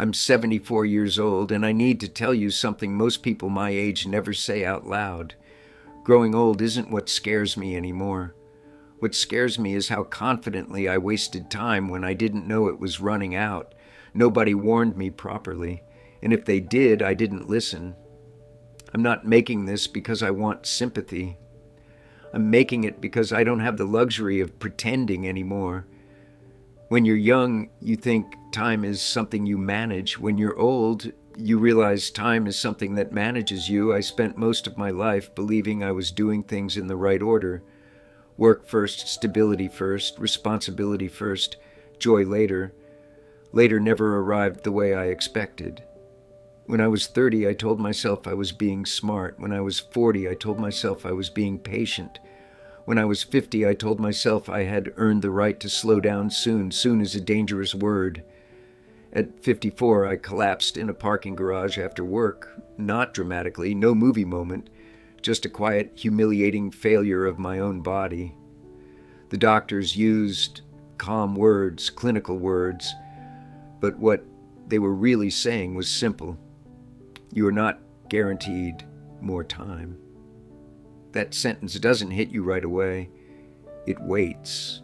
I'm 74 years old, and I need to tell you something most people my age never say out loud. Growing old isn't what scares me anymore. What scares me is how confidently I wasted time when I didn't know it was running out. Nobody warned me properly, and if they did, I didn't listen. I'm not making this because I want sympathy. I'm making it because I don't have the luxury of pretending anymore. When you're young, you think time is something you manage. When you're old, you realize time is something that manages you. I spent most of my life believing I was doing things in the right order. Work first, stability first, responsibility first, joy later. Later never arrived the way I expected. When I was 30, I told myself I was being smart. When I was 40, I told myself I was being patient. When I was 50, I told myself I had earned the right to slow down soon. Soon is a dangerous word. At 54, I collapsed in a parking garage after work. Not dramatically, no movie moment, just a quiet, humiliating failure of my own body. The doctors used calm words, clinical words, but what they were really saying was simple. You are not guaranteed more time. That sentence doesn't hit you right away. It waits.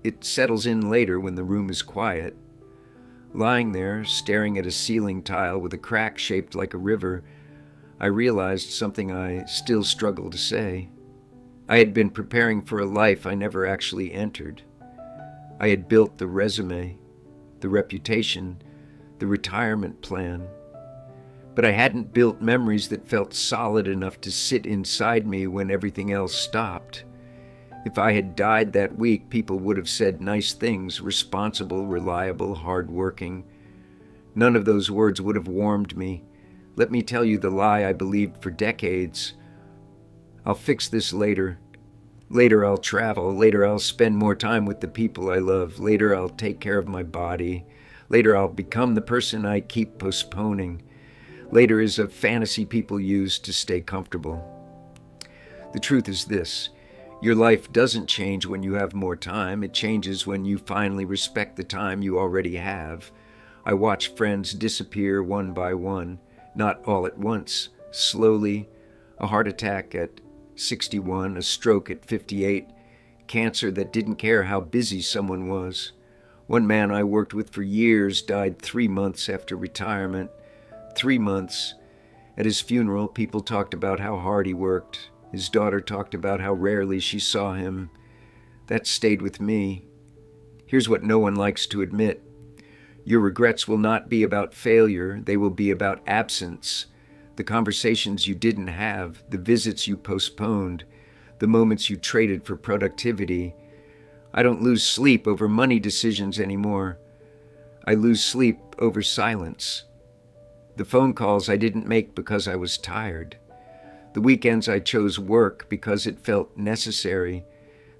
It settles in later when the room is quiet. Lying there, staring at a ceiling tile with a crack shaped like a river, I realized something I still struggle to say. I had been preparing for a life I never actually entered. I had built the resume, the reputation, the retirement plan. But I hadn't built memories that felt solid enough to sit inside me when everything else stopped. If I had died that week, people would have said nice things, responsible, reliable, hardworking. None of those words would have warmed me. Let me tell you the lie I believed for decades. I'll fix this later. Later I'll travel. Later I'll spend more time with the people I love. Later I'll take care of my body. Later I'll become the person I keep postponing. Later is a fantasy people use to stay comfortable. The truth is this. Your life doesn't change when you have more time. It changes when you finally respect the time you already have. I watch friends disappear one by one, not all at once, slowly. A heart attack at 61, a stroke at 58, cancer that didn't care how busy someone was. One man I worked with for years died 3 months after retirement. 3 months. At his funeral, people talked about how hard he worked. His daughter talked about how rarely she saw him. That stayed with me. Here's what no one likes to admit. Your regrets will not be about failure. They will be about absence. The conversations you didn't have, the visits you postponed, the moments you traded for productivity. I don't lose sleep over money decisions anymore. I lose sleep over silence. The phone calls I didn't make because I was tired. The weekends I chose work because it felt necessary.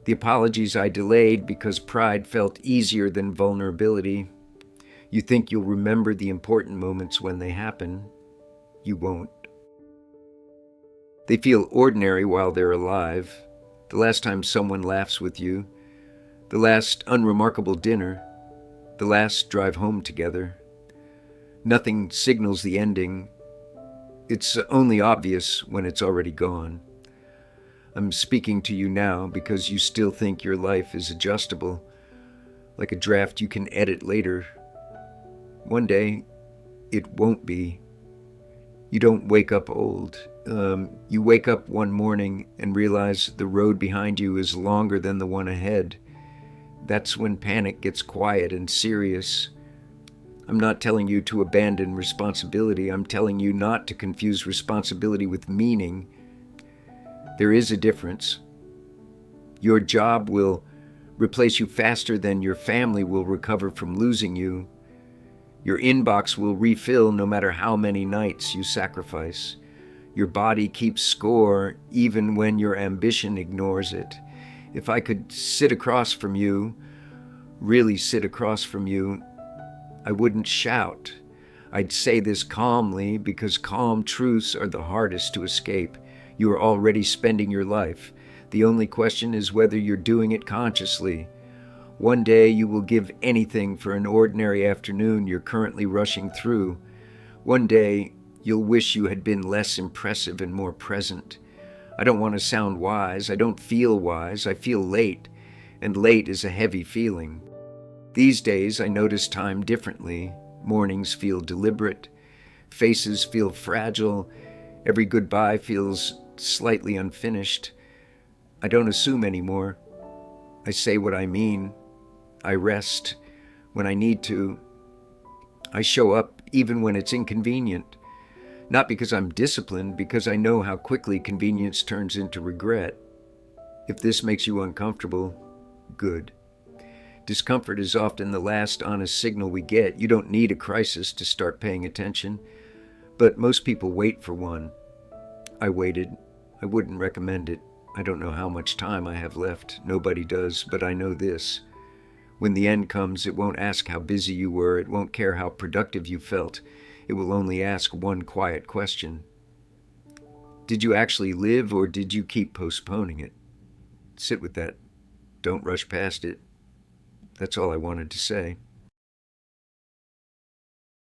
The apologies I delayed because pride felt easier than vulnerability. You think you'll remember the important moments when they happen. You won't. They feel ordinary while they're alive. The last time someone laughs with you. The last unremarkable dinner. The last drive home together. Nothing signals the ending. It's only obvious when it's already gone. I'm speaking to you now because you still think your life is adjustable, like a draft you can edit later. One day, it won't be. You don't wake up old. You wake up one morning and realize the road behind you is longer than the one ahead. That's when panic gets quiet and serious. I'm not telling you to abandon responsibility. I'm telling you not to confuse responsibility with meaning. There is a difference. Your job will replace you faster than your family will recover from losing you. Your inbox will refill no matter how many nights you sacrifice. Your body keeps score even when your ambition ignores it. If I could sit across from you, really sit across from you, I wouldn't shout. I'd say this calmly because calm truths are the hardest to escape. You are already spending your life. The only question is whether you're doing it consciously. One day you will give anything for an ordinary afternoon you're currently rushing through. One day you'll wish you had been less impressive and more present. I don't want to sound wise. I don't feel wise. I feel late, and late is a heavy feeling. These days I notice time differently. Mornings feel deliberate. Faces feel fragile. Every goodbye feels slightly unfinished. I don't assume anymore. I say what I mean. I rest when I need to. I show up even when it's inconvenient. Not because I'm disciplined, because I know how quickly convenience turns into regret. If this makes you uncomfortable, good. Discomfort is often the last honest signal we get. You don't need a crisis to start paying attention, but most people wait for one. I waited. I wouldn't recommend it. I don't know how much time I have left. Nobody does, but I know this. When the end comes, it won't ask how busy you were. It won't care how productive you felt. It will only ask one quiet question. Did you actually live, or did you keep postponing it? Sit with that. Don't rush past it. That's all I wanted to say.